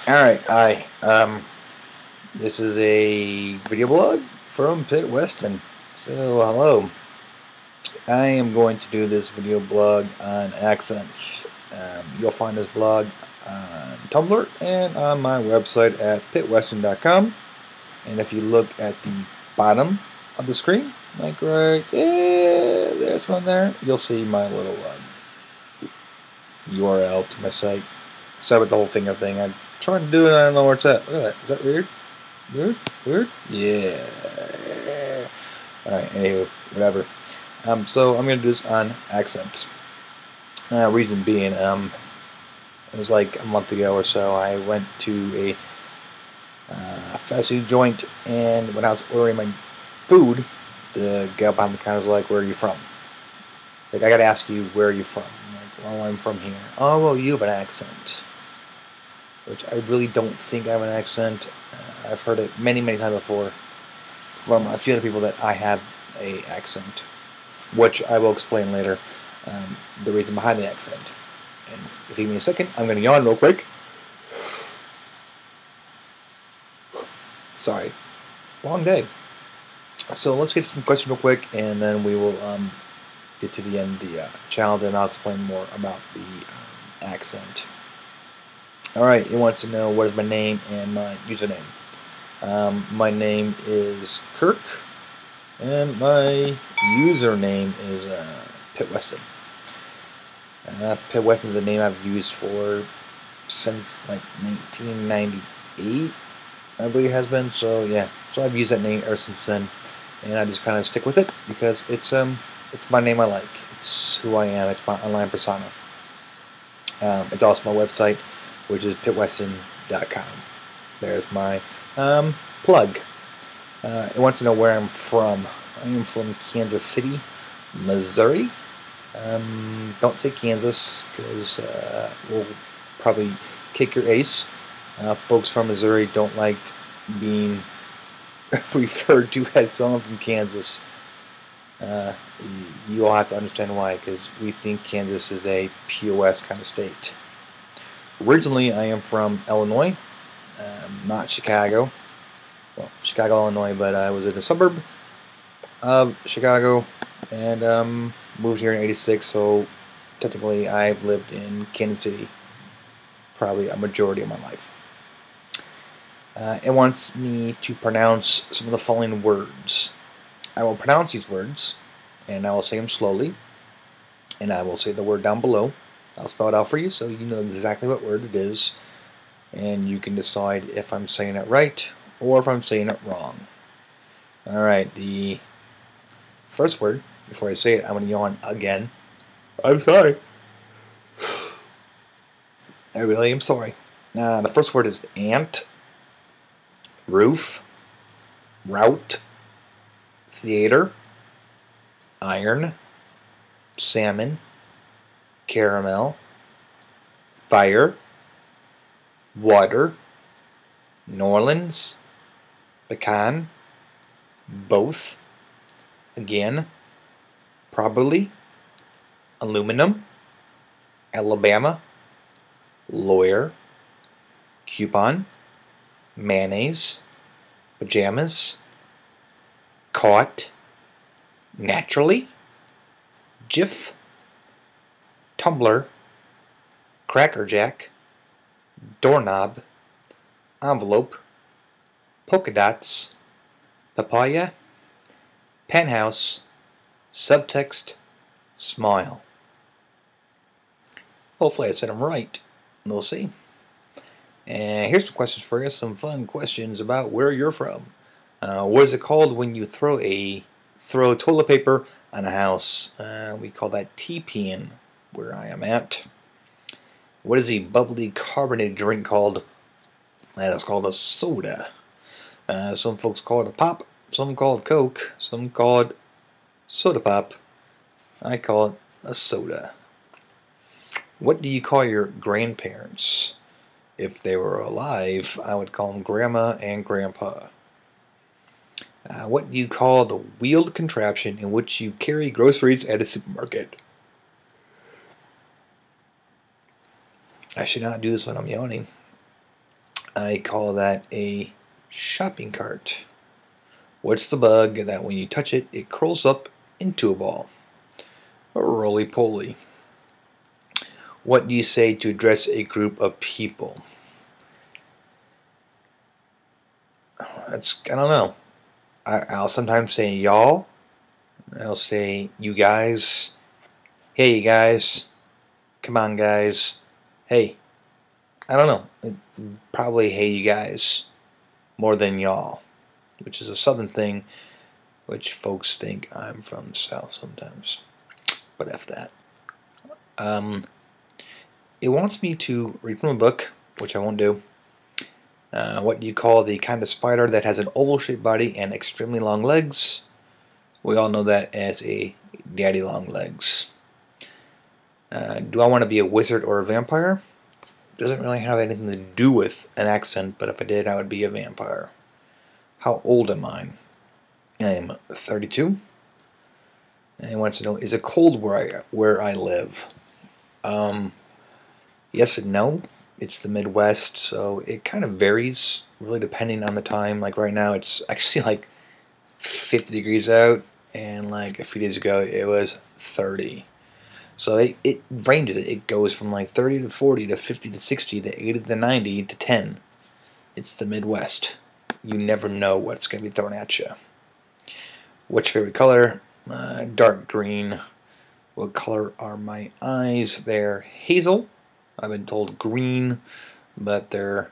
Alright, hi. This is a video blog from Pitt Weston. So, hello. I am going to do this video blog on accents. You'll find this blog on Tumblr and on my website at pittweston.com. And if you look at the bottom of the screen, like right there's one there, you'll see my little URL to my site. Sorry about the whole finger thing. I'm trying to do it, I don't know where it's at. Look at that. Is that weird? Weird? Weird? Yeah. Alright, anywho, whatever. So I'm going to do this on accents. Reason being, it was like a month ago or so, I went to a fast food joint, and when I was ordering my food, the guy behind the counter was like, "Where are you from?" Like, I got to ask you, where are you from? I'm like, "Oh, I'm from here." "Oh, well, you have an accent." Which I really don't think I have an accent. I've heard it many, many times before from a few other people that I have a accent, which I will explain later, the reason behind the accent. And if you give me a second, I'm going to yawn real quick. Sorry. Long day. So let's get some questions real quick, and then we will get to the end of the challenge, and I'll explain more about the accent. Alright, it wants to know what is my name and my username. My name is Kirk, and my username is Pitt Weston. Pitt Weston is a name I've used since like 1998, I believe it has been. So yeah, so I've used that name ever since then, and I just kind of stick with it because it's my name I like. It's who I am. It's my online persona. It's also my website, which is pittweston.com. There's my plug. It wants to know where I'm from. I am from Kansas City, Missouri. Don't say Kansas, because we'll probably kick your ace. Folks from Missouri don't like being referred to as someone from Kansas. You all have to understand why, because we think Kansas is a POS kind of state. Originally, I am from Illinois, not Chicago. Well, Chicago, Illinois, but I was in a suburb of Chicago, and moved here in '86, so technically I've lived in Kansas City probably a majority of my life. It wants me to pronounce some of the following words. I will pronounce these words, and I will say them slowly, and I will say the word down below. I'll spell it out for you so you know exactly what word it is, and you can decide if I'm saying it right or if I'm saying it wrong. Alright, the first word, before I say it, I'm going to yawn again. I'm sorry. I really am sorry. The first word is ant, roof, route, theater, iron, salmon, caramel, fire, water, New Orleans, pecan, both, again, probably, aluminum, Alabama, lawyer, coupon, mayonnaise, pajamas, caught, naturally, Jif, Tumblr, crackerjack, doorknob, envelope, polka dots, papaya, penthouse, subtext, smile. Hopefully I said them right. We'll see. And here's some questions for you. Some fun questions about where you're from. What is it called when you throw toilet paper on a house? We call that TPing where I am at. What is a bubbly carbonated drink called? That is called a soda. Some folks call it a pop, some call it Coke, some call it soda pop. I call it a soda. What do you call your grandparents? If they were alive, I would call them Grandma and Grandpa. What do you call the wheeled contraption in which you carry groceries at a supermarket? I should not do this when I'm yawning. I call that a shopping cart. What's the bug that when you touch it, it curls up into a ball? A roly-poly. What do you say to address a group of people? I don't know. I'll sometimes say y'all. I'll say you guys. Hey, you guys. Come on, guys. Hey. I don't know. Probably hey, you guys. More than y'all. Which is a southern thing, which folks think I'm from the south sometimes. But F that. It wants me to read from a book, which I won't do. What do you call the kind of spider that has an oval-shaped body and extremely long legs? We all know that as a daddy long legs. Do I want to be a wizard or a vampire? Doesn't really have anything to do with an accent, but if I did, I would be a vampire. How old am I? I am 32. And he wants to know, is it cold where I live? Yes and no. It's the Midwest, so it kind of varies, really depending on the time. Like right now, it's actually like 50 degrees out, and like a few days ago, it was 30. So it ranges. It goes from like 30 to 40 to 50 to 60 to 80 to 90 to 10. It's the Midwest. You never know what's going to be thrown at you. What's your favorite color? Dark green. What color are my eyes? They're hazel. I've been told green, but they're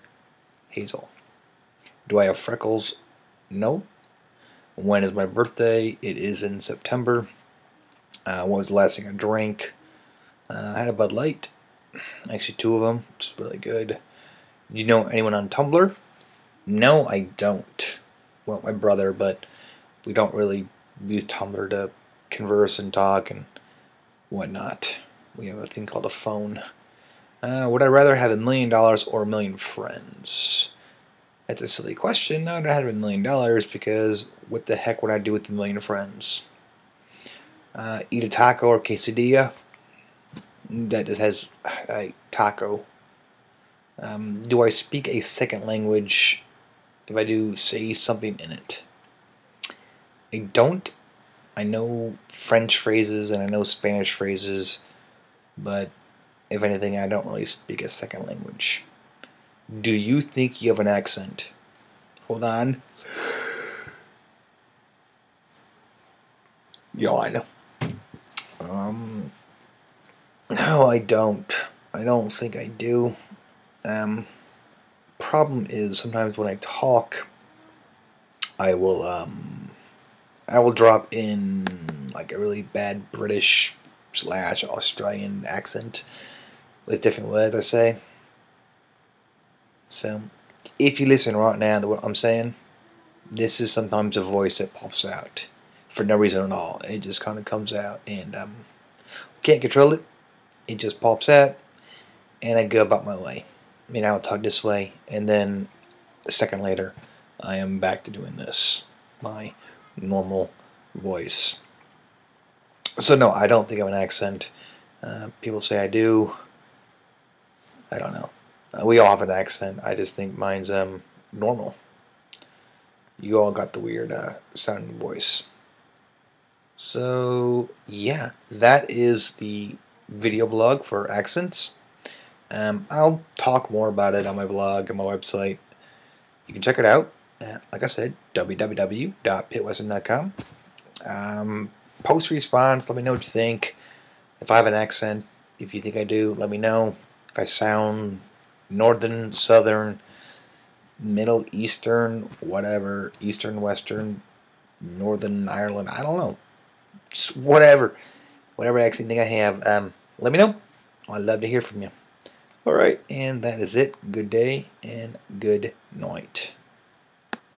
hazel. Do I have freckles? No. When is my birthday? It is in September. What was the last thing I drank? I had a Bud Light. Actually, 2 of them, which is really good. Do you know anyone on Tumblr? No, I don't. Well, my brother, but we don't really use Tumblr to converse and talk and whatnot. We have a thing called a phone. Would I rather have $1 million or 1,000,000 friends? That's a silly question. I would have $1 million because what the heck would I do with 1,000,000 friends? Eat a taco or quesadilla? That just has a taco. Do I speak a second language? If I do, say something in it. I don't. I know French phrases and I know Spanish phrases, but if anything, I don't really speak a second language. Do you think you have an accent? Hold on. Yawn. No, I don't. I don't think I do. Problem is sometimes when I talk, I will drop in like a really bad British / Australian accent with different words I say. So, if you listen right now to what I'm saying, this is sometimes a voice that pops out for no reason at all. It just kind of comes out and can't control it. It just pops out and I go about my way. I mean, I'll talk this way and then a second later I am back to doing this. My normal voice. So no, I don't think I have an accent. People say I do. I don't know. We all have an accent. I just think mine's normal. You all got the weird sounding voice. So yeah, that is the video blog for accents. I'll talk more about it on my blog and my website. You can check it out. Like I said, www.pitwestern.com. Post response. Let me know what you think. If I have an accent, if you think I do, let me know. If I sound northern, southern, middle eastern, whatever, eastern, western, northern Ireland, I don't know. Just whatever accent you think I have, let me know. I'd love to hear from you. Alright, and that is it. Good day and good night.